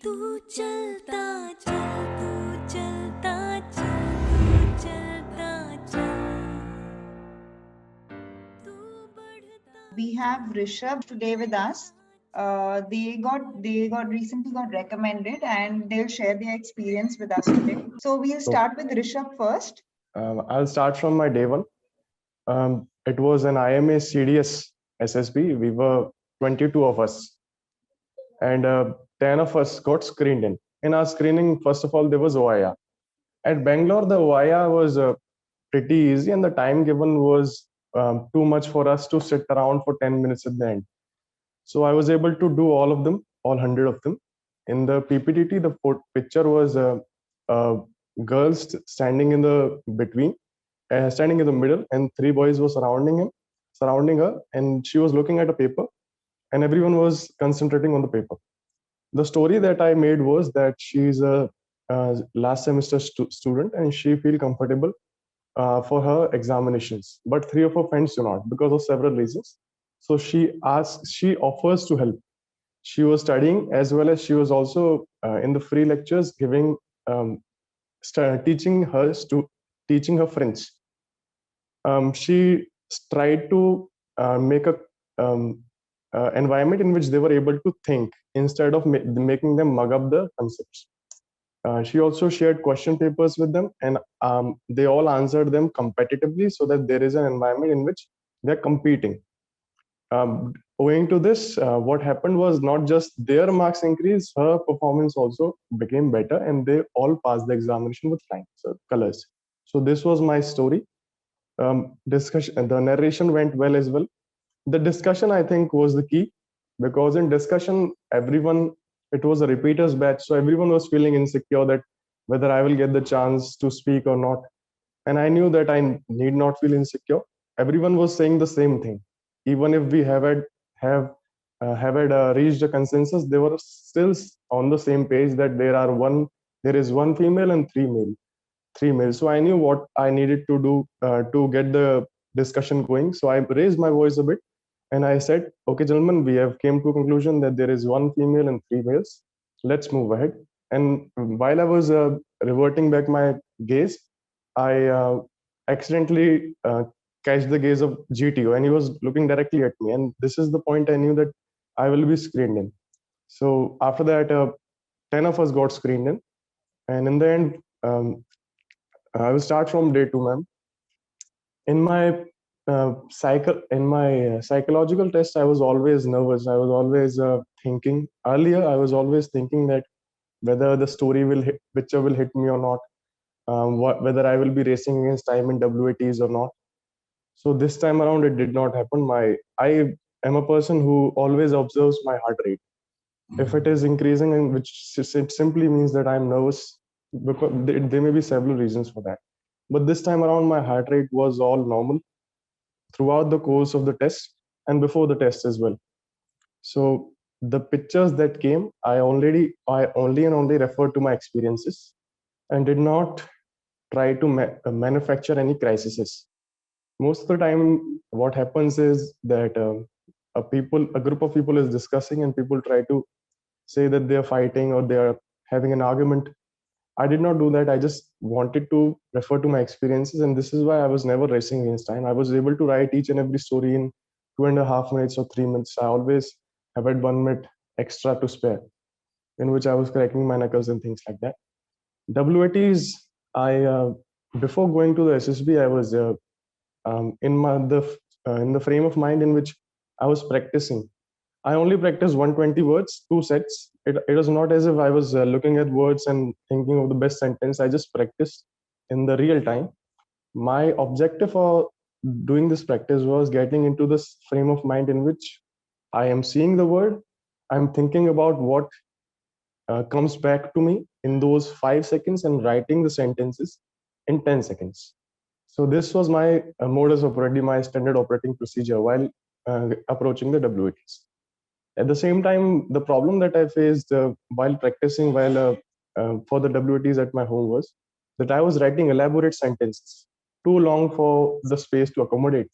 तू चलता चल तू चलता चल तू चलता चल तू बढ़ता We have Rishab today with us. They got recently got recommended, and they'll share their experience with us today. So we'll start with Rishab first. I'll start from my day one. It was an IMA CDS SSB. We were 22 of us, and 10 of us got screened in. In our screening, first of all, there was OIR. At Bangalore, the OIR was pretty easy, and the time given was too much for us to sit around for 10 minutes at the end. So I was able to do all of them, all 100 of them. In the PPTT, the picture was girls standing in the between, standing in the middle, and three boys were surrounding her, and she was looking at a paper, and everyone was concentrating on the paper. The story that I made was that she's a last semester student, and she feel comfortable for her examinations, but three of her friends do not because of several reasons. So she offers to help. She was studying as well as she was also in the free lectures giving teaching teaching her friends. She tried to make a environment in which they were able to think instead of making them mug up the concepts. She also shared question papers with them, and they all answered them competitively so that there is an environment in which they're competing. Owing to this, what happened was not just their marks increased, her performance also became better, and they all passed the examination with flying colors. So this was my story. Discussion, the narration went well as well. The discussion, I think, was the key, because in discussion, it was a repeaters batch, so everyone was feeling insecure that whether I will get the chance to speak or not. And I knew that I need not feel insecure. Everyone was saying the same thing. Even if we have reached a consensus, they were still on the same page that there is one female and three males. So I knew what I needed to do to get the discussion going. So I raised my voice a bit, and I said, "Okay, gentlemen, we have came to a conclusion that there is one female and three males. Let's move ahead." And while I was reverting back my gaze, I accidentally catch the gaze of GTO, and he was looking directly at me. And this is the point I knew that I will be screened in. So after that, 10 of us got screened in. And in the end, I will start from day two, ma'am. In my psychological test, I was always nervous. I was always thinking. Earlier, I was always thinking that whether the picture will hit me or not, whether I will be racing against time in WATs or not. So this time around, it did not happen. I am a person who always observes my heart rate. If it is increasing, it simply means that I'm nervous, because there may be several reasons for that. But this time around, my heart rate was all normal throughout the course of the test and before the test as well. So the pictures that came, I only and only referred to my experiences and did not try to manufacture any crises. Most of the time, what happens is that a group of people is discussing, and people try to say that they are fighting or they are having an argument. I did not do that. I just wanted to refer to my experiences, and this is why I was never racing against time. I was able to write each and every story in 2.5 minutes or 3 minutes. I always have had 1 minute extra to spare, in which I was cracking my knuckles and things like that. WATs, before going to the SSB, I was in the frame of mind in which I was practicing. I only practiced 120 words, 2 sets. It was not as if I was looking at words and thinking of the best sentence. I just practiced in the real time. My objective for doing this practice was getting into this frame of mind in which I am seeing the word, I'm thinking about what comes back to me in those 5 seconds and writing the sentences in 10 seconds. So this was my modus operandi, my standard operating procedure while approaching the WATs. At the same time, the problem that I faced while practicing for the WATs at my home was that I was writing elaborate sentences, too long for the space to accommodate.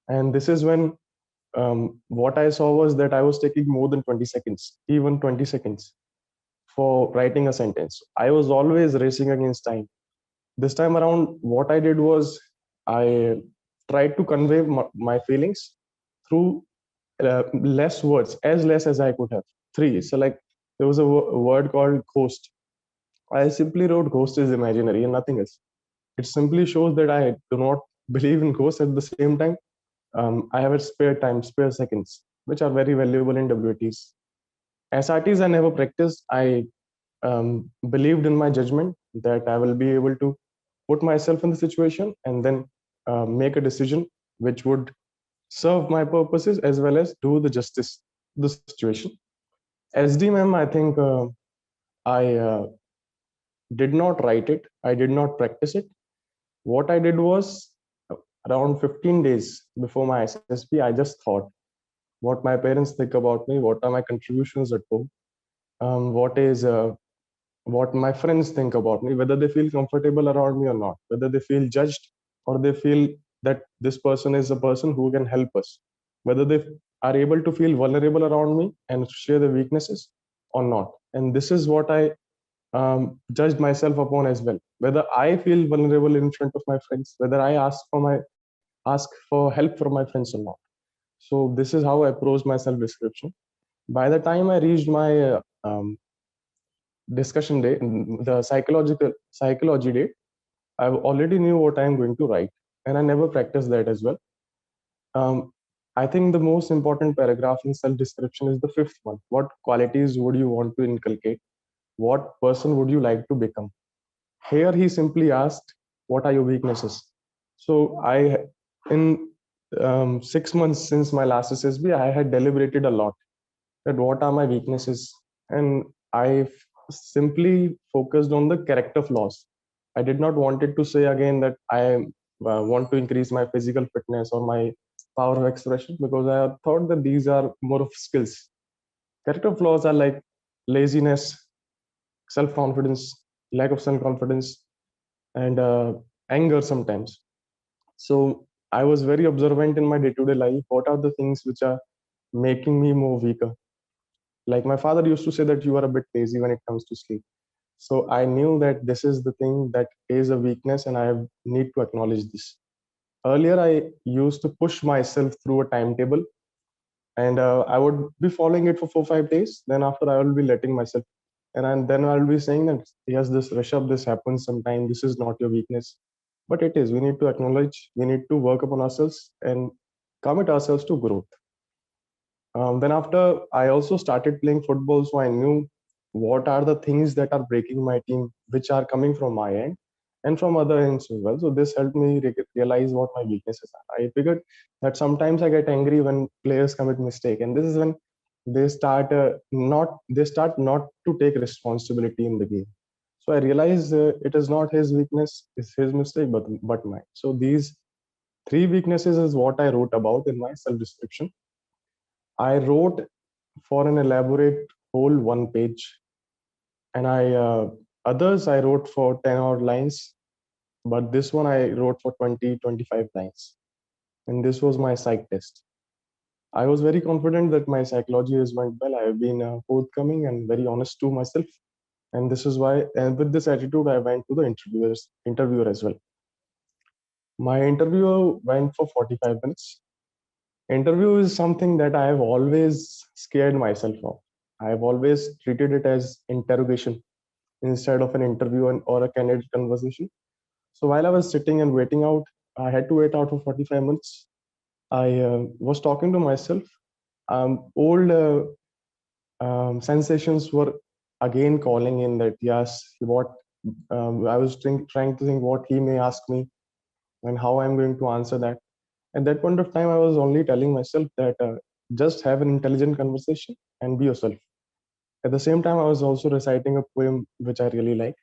And this is when what I saw was that I was taking more than 20 seconds, even 20 seconds for writing a sentence. I was always racing against time. This time around, what I did was I tried to convey my feelings through less words, as less as I could have. Three. So, like, there was a word called ghost. I simply wrote ghost is imaginary and nothing else. It simply shows that I do not believe in ghosts. At the same time, I have a spare time, spare seconds, which are very valuable in WTs. SRTs I never practiced. I believed in my judgment that I will be able to put myself in the situation and then make a decision which would serve my purposes as well as do the justice to the situation. SDMM, I think I did not write it. I did not practice it. What I did was around 15 days before my SSB, I just thought what my parents think about me, what are my contributions at home, what is what my friends think about me, whether they feel comfortable around me or not, whether they feel judged or they feel that this person is a person who can help us, whether they are able to feel vulnerable around me and share their weaknesses or not. And this is what I judged myself upon as well. Whether I feel vulnerable in front of my friends, whether I ask for help from my friends or not. So this is how I approached my self description. By the time I reached my discussion day, the psychology day, I already knew what I'm going to write, and I never practiced that as well. Um, I think the most important paragraph in self description is the fifth one. What qualities would you want to inculcate? What person would you like to become? Here he simply asked, "What are your weaknesses?" So in 6 months since my last SSB, I had deliberated a lot that what are my weaknesses, and I simply focused on the character flaws. I did not wanted to say again that I want to increase my physical fitness or my power of expression, because I thought that these are more of skills. Character flaws are like laziness, self confidence, lack of self confidence, and anger sometimes. So I was very observant in my day to day life. What are the things which are making me more weaker? Like my father used to say that you are a bit lazy when it comes to sleep. So I knew that this is the thing that is a weakness, and I need to acknowledge this. Earlier, I used to push myself through a timetable, and I would be following it for 4 5 days. Then after, I will be letting myself, and then I'll be saying that yes, this Rishabh, this happens sometime. This is not your weakness, but it is. We need to acknowledge. We need to work upon ourselves and commit ourselves to growth. Then after, I also started playing football, so I knew what are the things that are breaking my team, which are coming from my end and from other ends as well. So this helped me realize what my weaknesses are. I figured that sometimes I get angry when players commit mistake, and this is when they start not to take responsibility in the game. So I realized it is not his weakness, it's his mistake, but mine. So these three weaknesses is what I wrote about in my self description. I wrote for an elaborate whole one page, and others I wrote for 10 odd lines, but this one I wrote for 20 25 lines, and this was my psych test. I was very confident that my psychology has went well. I have been forthcoming and very honest to myself, and this is why. And with this attitude, I went to the interviewer as well. My interviewer went for 45 minutes. Interview is something that I have always scared myself of. I have always treated it as interrogation instead of an interview or a candid conversation. So while I was sitting and waiting out, I had to wait out for 45 minutes. I was talking to myself. Old sensations were again calling in that, yes, what I was trying to think what he may ask me and how I'm going to answer that. At that point of time, I was only telling myself that just have an intelligent conversation and be yourself. At the same time, I was also reciting a poem which I really like.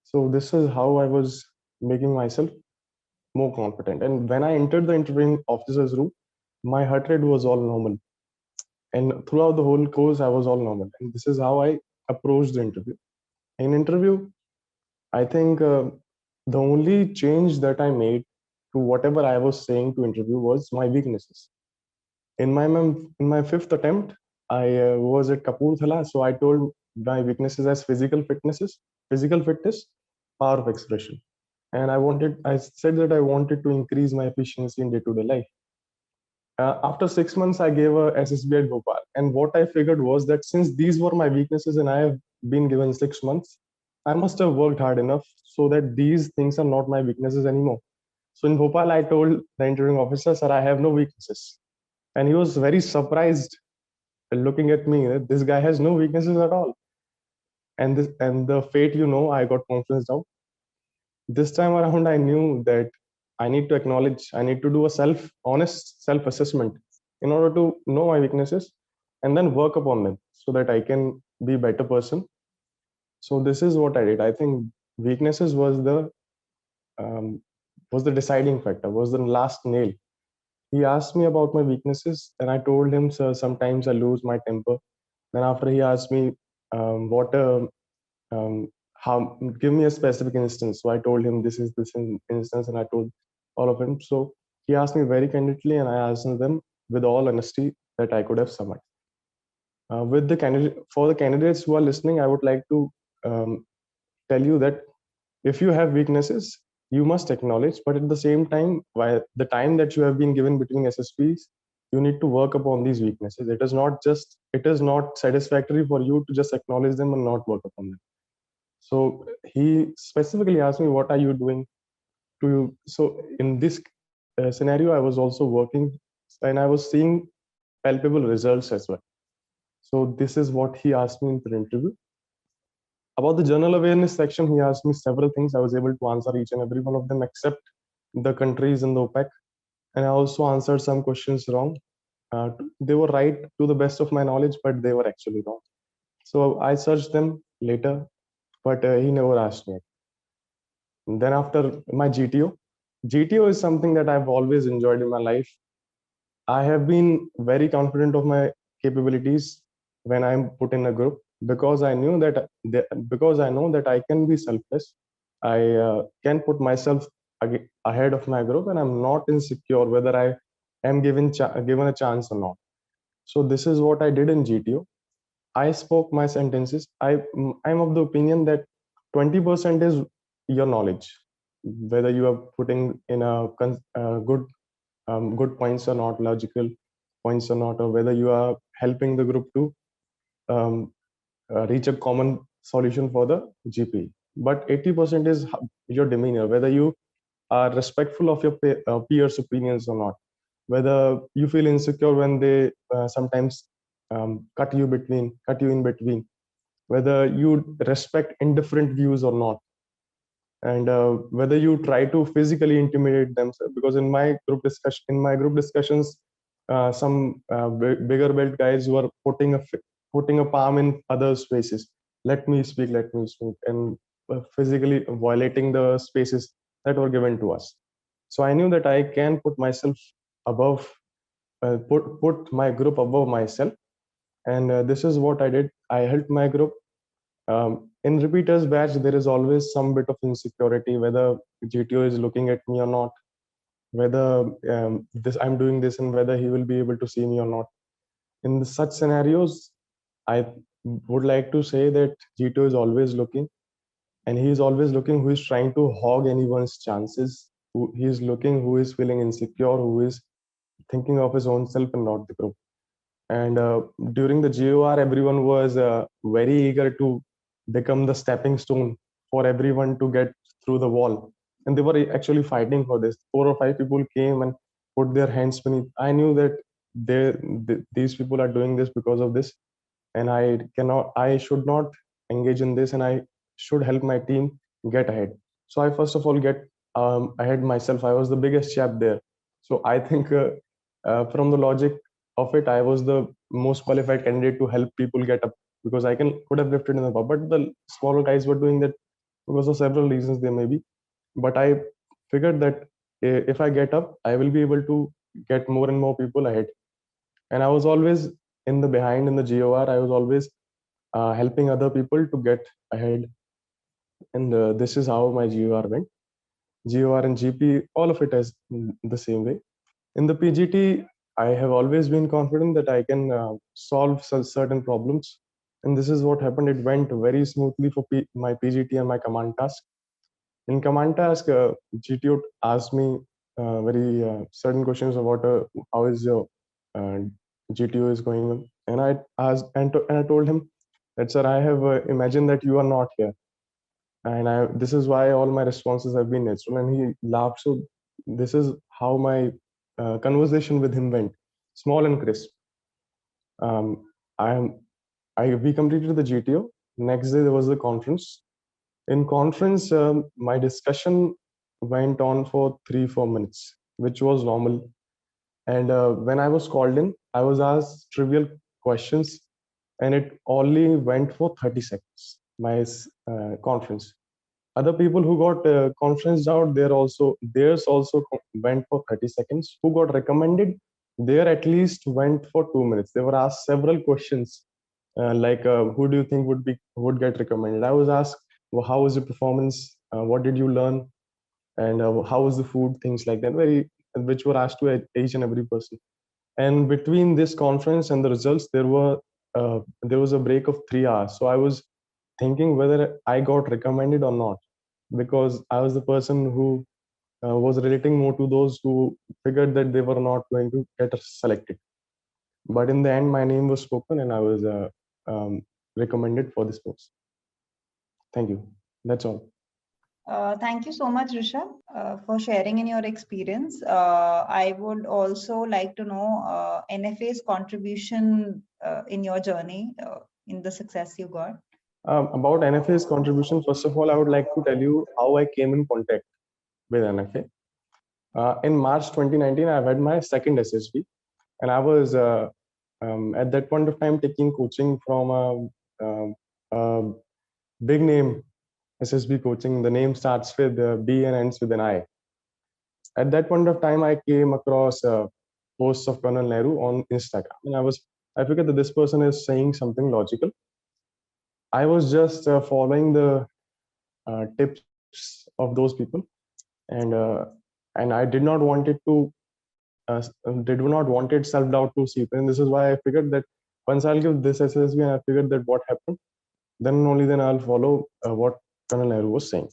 So this is how I was making myself more confident. And when I entered the interviewing officer's room, my heart rate was all normal. And throughout the whole course, I was all normal. And this is how I approached the interview. In interview, I think the only change that I made to whatever I was saying to interview was my weaknesses. In my fifth attempt, I was at Kapurthala, so I told my weaknesses as physical fitness, power of expression. And I said that I wanted to increase my efficiency in day-to-day life. After 6 months, I gave a SSB at Bhopal. And what I figured was that since these were my weaknesses and I have been given 6 months, I must have worked hard enough so that these things are not my weaknesses anymore. So in Bhopal, I told the interviewing officer, sir, I have no weaknesses. And he was very surprised looking at me that this guy has no weaknesses at all. And the fate, I got confidence out. This time around, I knew that I need to do a honest self assessment in order to know my weaknesses and then work upon them so that I can be a better person. So this is what I did. I think weaknesses um, was the deciding factor, was the last nail. He asked me about my weaknesses, and I told him, sir, sometimes I lose my temper. Then after he asked me, what um, how give me a specific instance. So I told him this is instance, and I told all of him. So he asked me very candidly, and I answered them with all honesty that I could have summoned. With the candidate For the candidates who are listening, I would like to tell you that if you have weaknesses, you must acknowledge, but at the same time, while the time that you have been given between SSPs, you need to work upon these weaknesses. It is not satisfactory for you to just acknowledge them and not work upon them. So he specifically asked me, what are you doing to? So in this scenario, I was also working and I was seeing palpable results as well. So this is what he asked me in the interview. About the general awareness section, he asked me several things. I was able to answer each and every one of them except the countries in the OPEC. And I also answered some questions wrong. They were right to the best of my knowledge, but they were actually wrong. So I searched them later, but he never asked me. And then after my GTO is something that I've always enjoyed in my life. I have been very confident of my capabilities when I'm put in a group because because I know that I can be selfless. I can put myself ahead of my group, and I'm not insecure whether I am given a chance or not. So this is what I did in GTO. I spoke my sentences. I'm of the opinion that 20% is your knowledge, whether you are putting in good points or not, logical points or not, or whether you are helping the group to um, reach a common solution for the GP. But 80% is your demeanor, whether you are respectful of your peers' opinions or not, whether you feel insecure when they sometimes cut you in between, whether you respect indifferent views or not, and whether you try to physically intimidate them. Because in my group discussions, some bigger belt guys who are putting a palm in others' faces. Let me speak, and physically violating the spaces that were given to us. So I knew that I can put myself above, put my group above myself, and this is what I did. I helped my group. In repeaters batch, there is always some bit of insecurity, whether GTO is looking at me or not, whether this I'm doing this and whether he will be able to see me or not. In such scenarios, I would like to say that GTO is always looking, and he is always looking who is trying to hog anyone's chances. He is looking who is feeling insecure, who is thinking of his own self and not the group. And during the GOR, everyone was very eager to become the stepping stone for everyone to get through the wall. And they were actually fighting for this. 4 or 5 people came and put their hands beneath. I knew that these people are doing this because of this, and I should not engage in this, and I should help my team get ahead. So I first of all get ahead myself. I was the biggest chap there. So I think from the logic of it, I was the most qualified candidate to help people get up, because I could have lifted in the bar, but the smaller guys were doing that because of several reasons there may be. But I figured that if I get up, I will be able to get more and more people ahead. And I was always in the behind in the GOR. I was always helping other people to get ahead, and this is how my GOR went. GOR and GP, all of it is the same way. In the PGT, I have always been confident that I can solve certain problems. And this is what happened. It went very smoothly for my PGT and my command task. In command task, GTO asked me very certain questions about how is your uh, GTO is going on, and I asked and I told him that, sir, I have imagined that you are not here, and this is why all my responses have been natural. And he laughed. So this is how my conversation with him went, small and crisp. Um, I am we completed the GTO. Next day there was the conference. In conference, my discussion went on for 3-4 minutes, which was normal. And when I was called in, I was asked trivial questions, and it only went for 30 seconds. My conference. Other people who got conferenced out, theirs also went for 30 seconds. Who got recommended, there at least went for 2 minutes. They were asked several questions, like who do you think would get recommended. I was asked, well, how was your performance, what did you learn, and how was the food, things like that, very which were asked to each and every person. And between this conference and the results, there was a break of 3 hours. So I was thinking whether I got recommended or not, because I was the person who was relating more to those who figured that they were not going to get selected. But in the end, my name was spoken, and I was um, recommended for this post. Thank you. That's all. Thank you so much, Rishabh, for sharing in your experience. I would also like to know NFA's contribution in your journey, in the success you got. About NFA's contribution, first of all, I would like to tell you how I came in contact with NFA. In March 2019, I've had my second SSB, and I was at that point of time taking coaching from a big name SSB coaching. The name starts with B and ends with an I. At that point of time, I came across posts of Col Nehru on Instagram, and I figured that this person is saying something logical. I was just following the tips of those people, and I did not want it to did not wanted self doubt to seep in. This is why I figured that once I'll give this SSB, and I figured that what happened, then only then I'll follow what Col Nehru was saying.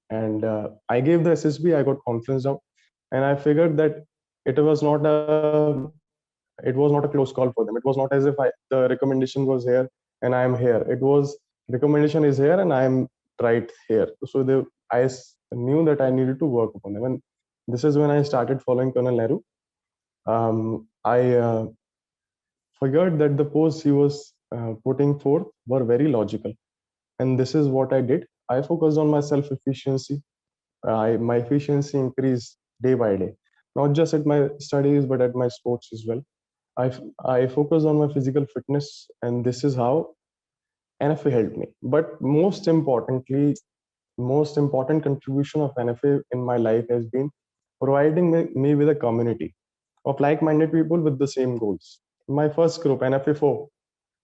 And I gave the SSB. I got confidence out, and I figured that it was not a it was not a close call for them. It was not as if the recommendation was here and I am here. It was recommendation is here and I am right here. So knew that I needed to work upon them. And this is when I started following Col Nehru. I figured that the posts he was putting forth were very logical, and this is what I did. I focused on my self efficiency. My efficiency increased day by day, not just at my studies but at my sports as well. I focused on my physical fitness, and this is how NFA helped me. But most important contribution of NFA in my life has been providing me with a community of like-minded people with the same goals. My first group, NFA4,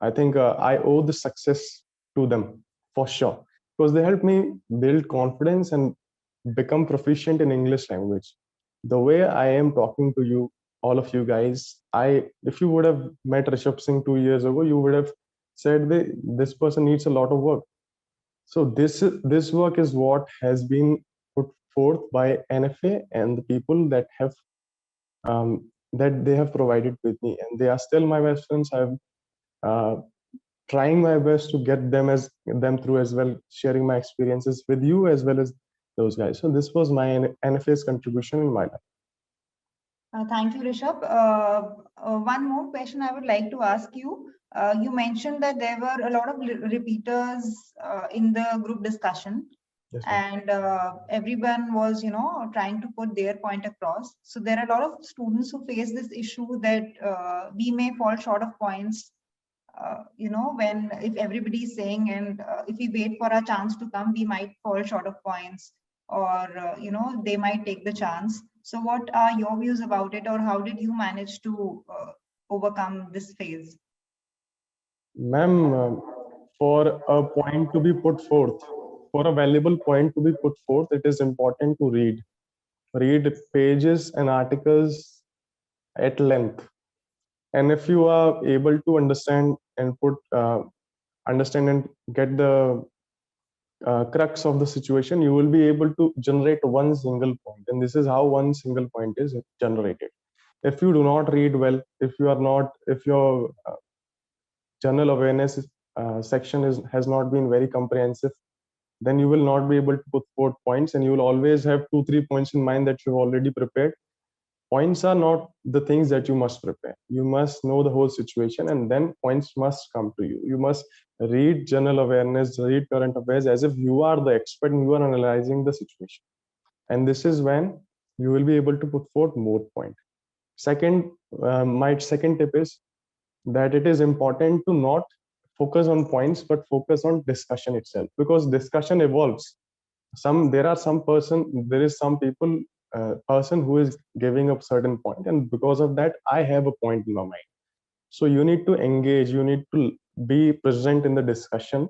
I think I owe the success to them for sure, because they helped me build confidence and become proficient in English language. The way I am talking to you, all of you guys, if you would have met Rishab Singh 2 years ago, you would have said this person needs a lot of work. So this work is what has been put forth by NFA and the people that they have provided with me, and they are still my best friends. I'm uh, trying my best to get them through as well, sharing my experiences with you as well as those guys. So this was my NFA's contribution in my life. Thank you, Rishabh. One more question I would like to ask you. You mentioned that there were a lot of repeaters in the group discussion, Yes, ma'am. and everyone was, trying to put their point across. So there are a lot of students who face this issue that we may fall short of points. When if everybody is saying, and if we wait for our chance to come, we might fall short of points, or they might take the chance. So what are your views about it, or how did you manage to overcome this phase? Ma'am, for a point to be put forth, for a valuable point to be put forth, it is important to read pages and articles at length. And if you are able to understand and put understand and get the crux of the situation, you will be able to generate one single point. And this is how one single point is generated. If you do not read well, if your general awareness section has not been very comprehensive, then you will not be able to put 4 points, and you will always have 2 3 points in mind that you've already prepared. Points are not the things that you must prepare. You must know the whole situation, and then points must come to you. You must read general awareness, read current affairs as if you are the expert and you are analyzing the situation. And this is when you will be able to put forth more points. Second, my second tip is that it is important to not focus on points but focus on discussion itself, because discussion evolves. There is some people person who is giving up certain point, and because of that I have a point in my mind. So you need to engage, you need to be present in the discussion.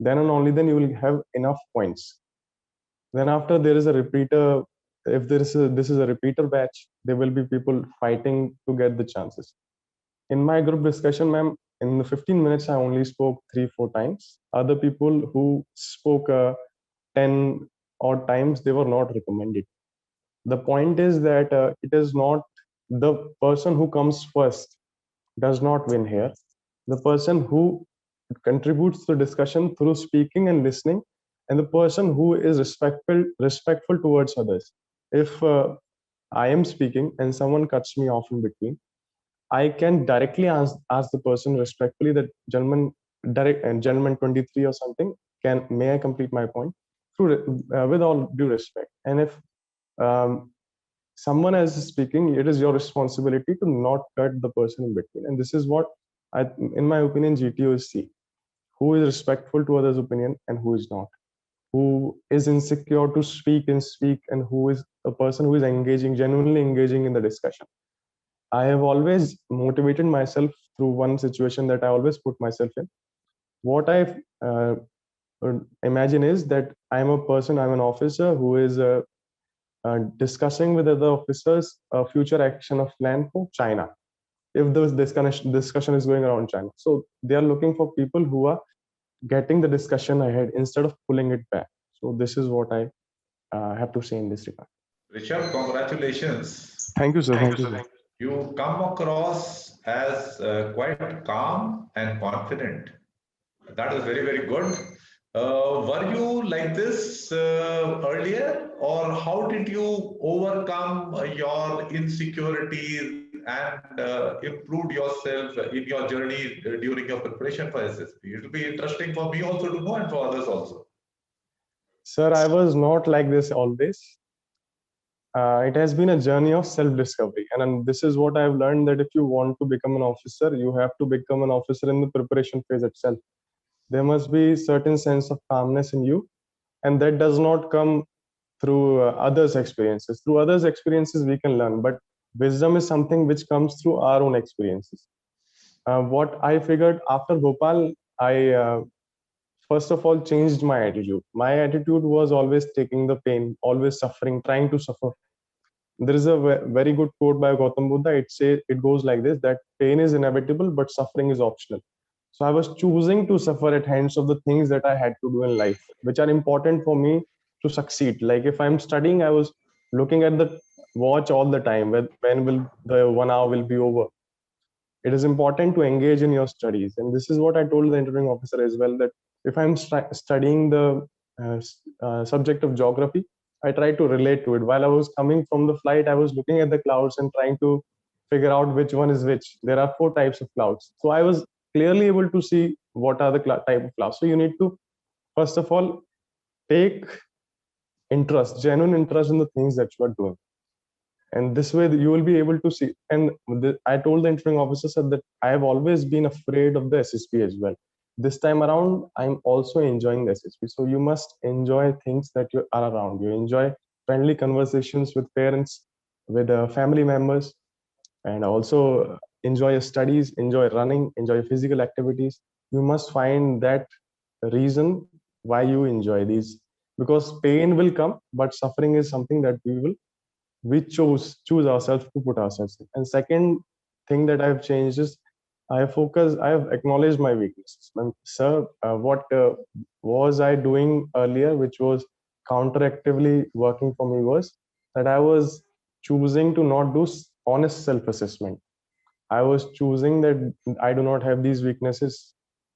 Then and only then you will have enough points. Then after, there is a repeater. If this is a repeater batch, there will be people fighting to get the chances. In my group discussion, ma'am, in the 15 minutes I only spoke 3 4 times. Other people who spoke 10 odd times, they were not recommended. The point is that it is not the person who comes first does not win here. The person who contributes to discussion through speaking and listening, and the person who is respectful towards others. If I am speaking and someone cuts me off in between, I can directly ask the person respectfully that gentleman, direct and gentleman 23 or something, may I complete my point through with all due respect. And if um, someone else is speaking, it is your responsibility to not cut the person in between. And this is what in my opinion, GTOs see: who is respectful to others' opinion and who is not, who is insecure to speak, and who is a person who is genuinely engaging in the discussion. I have always motivated myself through one situation that I always put myself in. What I uh, imagine is that I'm an officer who is discussing with other officers a future action of plan for China. If this discussion is going around China, so they are looking for people who are getting the discussion ahead instead of pulling it back. So this is what I have to say in this regard. Rishab, congratulations. Thank you, sir. Thank you, sir. You come across as quite calm and confident. That is very, very good. Were you like this earlier, or how did you overcome your insecurities and improve yourself in your journey during your preparation for SSB? It will be interesting for me also to know, and for others also. Sir, I was not like this always. It has been a journey of self-discovery, and this is what I've learned, that if you want to become an officer, you have to become an officer in the preparation phase itself. There must be certain sense of calmness in you, and that does not come through others' experiences. Through others' experiences, we can learn, but wisdom is something which comes through our own experiences. What I figured after Bhopal, I first of all changed my attitude. My attitude was always taking the pain, always suffering, trying to suffer. There is a very good quote by Gautam Buddha. It goes like this: that pain is inevitable, but suffering is optional. So I was choosing to suffer at hands of the things that I had to do in life, which are important for me to succeed. Like if I'm studying, I was looking at the watch all the time. When will the 1 hour will be over? It is important to engage in your studies, and this is what I told the interviewing officer as well. That if I'm studying the subject of geography, I try to relate to it. While I was coming from the flight, I was looking at the clouds and trying to figure out which one is which. There are 4 types of clouds, so I was clearly able to see what are the type of clouds. So you need to first of all take genuine interest in the things that you are doing, and this way you will be able to see. And I told the interviewing officer, said that I have always been afraid of the SSB as well. This time around, I'm also enjoying the SSB. So you must enjoy things that you are around. You enjoy friendly conversations with parents, with family members, and also enjoy your studies, enjoy running, enjoy physical activities. You must find that reason why you enjoy these, because pain will come, but suffering is something that we choose ourselves to put ourselves in. And second thing that I've changed is I have acknowledged my weaknesses. Sir, what was I doing earlier, which was counteractively working for me, was that I was choosing to not do honest self-assessment. I was choosing that I do not have these weaknesses,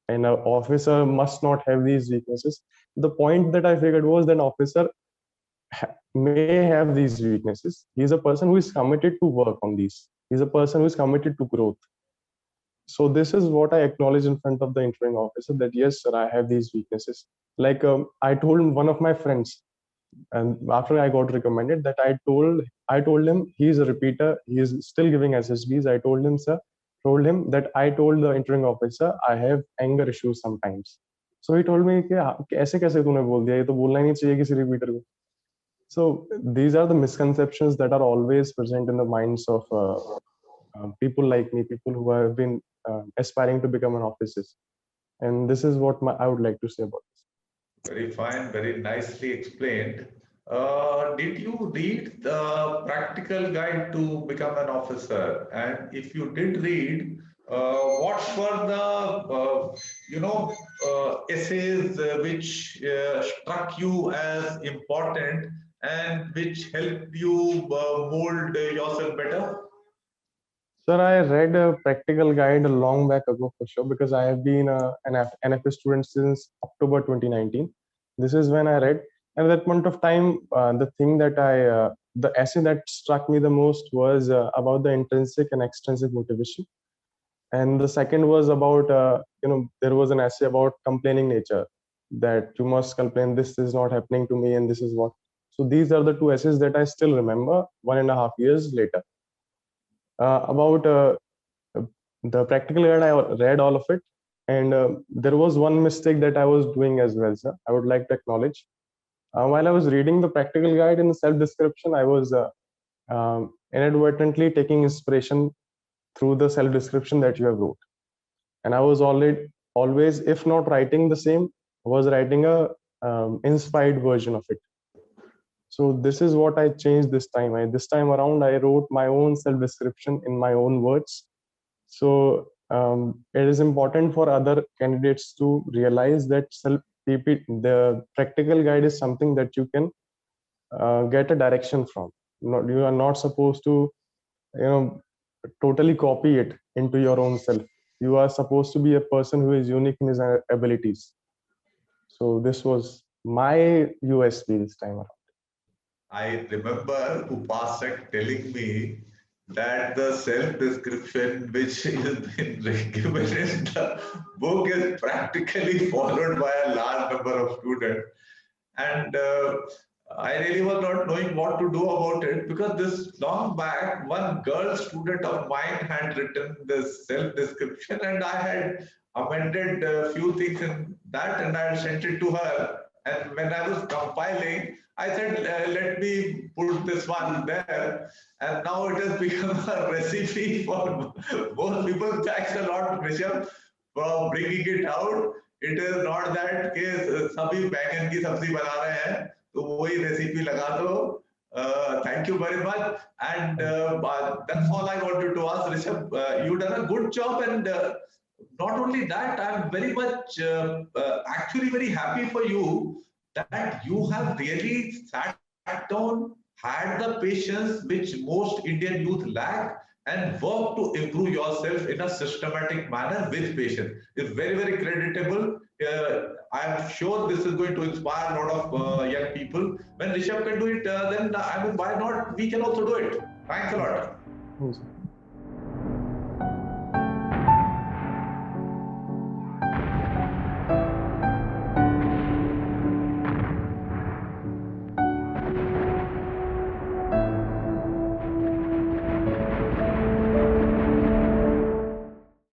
and an officer must not have these weaknesses. The point that I figured was that an officer may have these weaknesses. He's a person who is committed to work on these. He's a person who is committed to growth. So this is what I acknowledge in front of the interviewing officer, that yes, sir, I have these weaknesses. Like I told one of my friends, and after I got recommended, that I told him, he's a repeater, he is still giving SSBs. I told him, sir, told him that I told the interviewing officer I have anger issues sometimes. So he told me कि ऐसे कैसे तूने बोल दिया, ये तो बोलना ही नहीं चाहिए किसी repeater को. So these are the misconceptions that are always present in the minds of people like me, people who have been aspiring to become an officer. And this is what I would like to say about this. Very fine, very nicely explained. Did you read the practical guide to become an officer? And if you did read, what were the essays which struck you as important and which helped you mold yourself better? Sir, I read a practical guide a long back ago for sure, because I have been an NFA student since October 2019. This is when I read. And at that point of time, the essay that struck me the most was about the intrinsic and extrinsic motivation. And the second was about, there was an essay about complaining nature, that you must complain, this is not happening to me and this is what. So these are the two essays that I still remember 1.5 years later. About the practical guide, I read all of it, and there was one mistake that I was doing as well, sir. I would like to acknowledge. While I was reading the practical guide in the self-description, I was inadvertently taking inspiration through the self-description that you have wrote, and I was always, if not writing the same, was writing a inspired version of it. So this is what I changed this time. This time around, I wrote my own self-description in my own words. So it is important for other candidates to realize that the practical guide is something that you can get a direction from. You are not supposed to, totally copy it into your own self. You are supposed to be a person who is unique in his abilities. So this was my USP this time around. I remember Upasek telling me that the self-description which is been given in the book is practically followed by a large number of students. And I really was not knowing what to do about it, because this long back, one girl student of mine had written this self-description and I had amended a few things in that and I had sent it to her. And when I was compiling, I said, let me put this one there. And now it has become a recipe for both people. Thanks a lot, Rishab, for bringing it out. It is not that कि सभी बैंगन की सब्जी बना रहे हैं तो वही रेसिपी लगा दो. Thank you very much. And that's all I wanted to ask, Rishab. You've done a good job, and not only that, I'm very much actually very happy for you that you have really sat down, had the patience which most Indian youth lack, and work to improve yourself in a systematic manner with patience. It's very, very creditable. I'm sure this is going to inspire a lot of young people. When Rishabh can do it, then I mean, why not? We can also do it. Thanks a lot.